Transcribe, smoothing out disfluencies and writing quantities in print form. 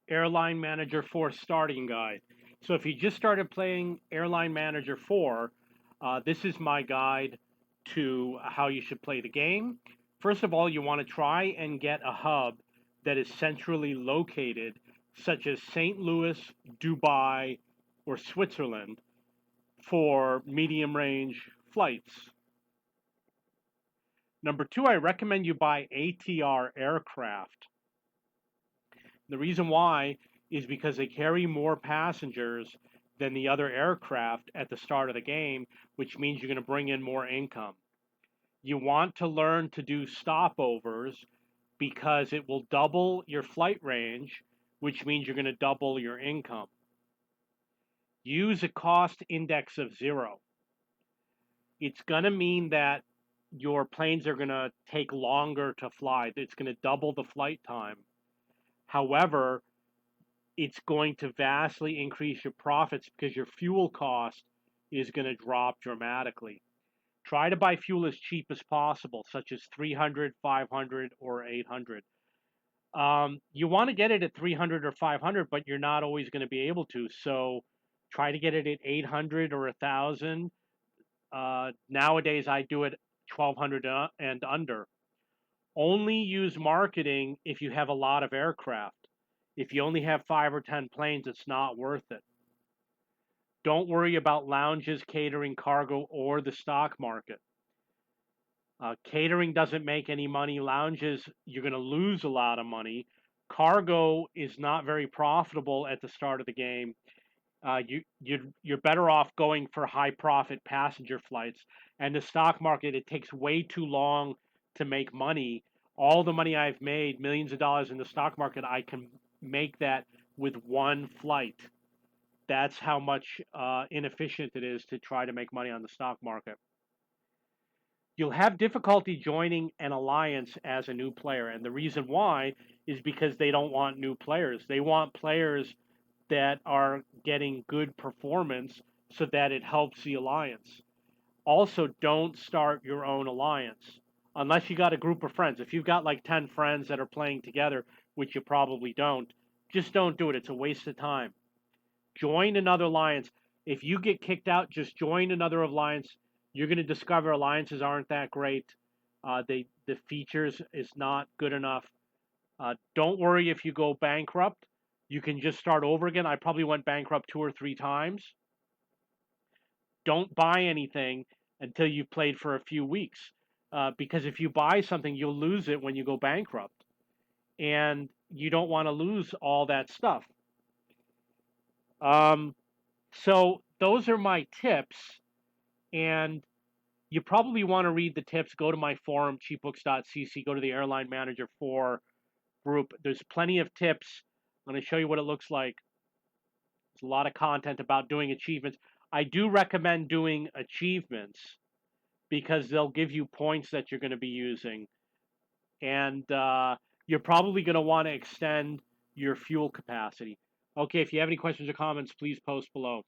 Airline Manager 4 starting guide. So if you just started playing Airline Manager 4, this is my guide to how you should play the game. First of all, you want to try and get a hub that is centrally located, such as St. Louis, Dubai, or Switzerland, for medium range flights. Number two, I recommend you buy ATR aircraft. The reason why is because they carry more passengers than the other aircraft at the start of the game, which means you're going to bring in more income. You want to learn to do stopovers because it will double your flight range, which means you're going to double your income. Use a cost index of 0. It's going to mean that your planes are going to take longer to fly. It's going to double the flight time. However, it's going to vastly increase your profits because your fuel cost is going to drop dramatically. Try to buy fuel as cheap as possible, such as 300, 500, or 800. You want to get it at 300 or 500, but you're not always going to be able to. So try to get it at 800 or 1,000. Nowadays, I do it 1,200 and under. Only use marketing if you have a lot of aircraft. If you only have 5 or 10 planes, it's not worth it. Don't worry about lounges, catering, cargo, or the stock market. Catering doesn't make any money. Lounges, you're going to lose a lot of money. Cargo is not very profitable at the start of the game. You're better off going for high profit passenger flights. And the stock market, it takes way too long to make money. All the money I've made, millions of dollars in the stock market, I can make that with one flight. That's how much inefficient it is to try to make money on the stock market. You'll have difficulty joining an alliance as a new player. And the reason why is because they don't want new players. They want players that are getting good performance so that it helps the alliance. Also, don't start your own alliance unless you got a group of friends. If you've got like 10 friends that are playing together, which you probably don't, just don't do it. It's a waste of time. Join another alliance. If you get kicked out, just join another alliance. You're going to discover alliances aren't that great. The features is not good enough. Don't worry if you go bankrupt. You can just start over again. I probably went bankrupt 2 or 3 times. Don't buy anything until you've played for a few weeks, because if you buy something, you'll lose it when you go bankrupt, and you don't want to lose all that stuff. So those are my tips, and you probably want to read the tips. Go to my forum, cheapbooks.cc. Go to the Airline Manager 4 group. There's plenty of tips. I'm going to show you what it looks like. There's a lot of content about doing achievements. I do recommend doing achievements because they'll give you points that you're going to be using. And you're probably going to want to extend your fuel capacity. Okay, if you have any questions or comments, please post below.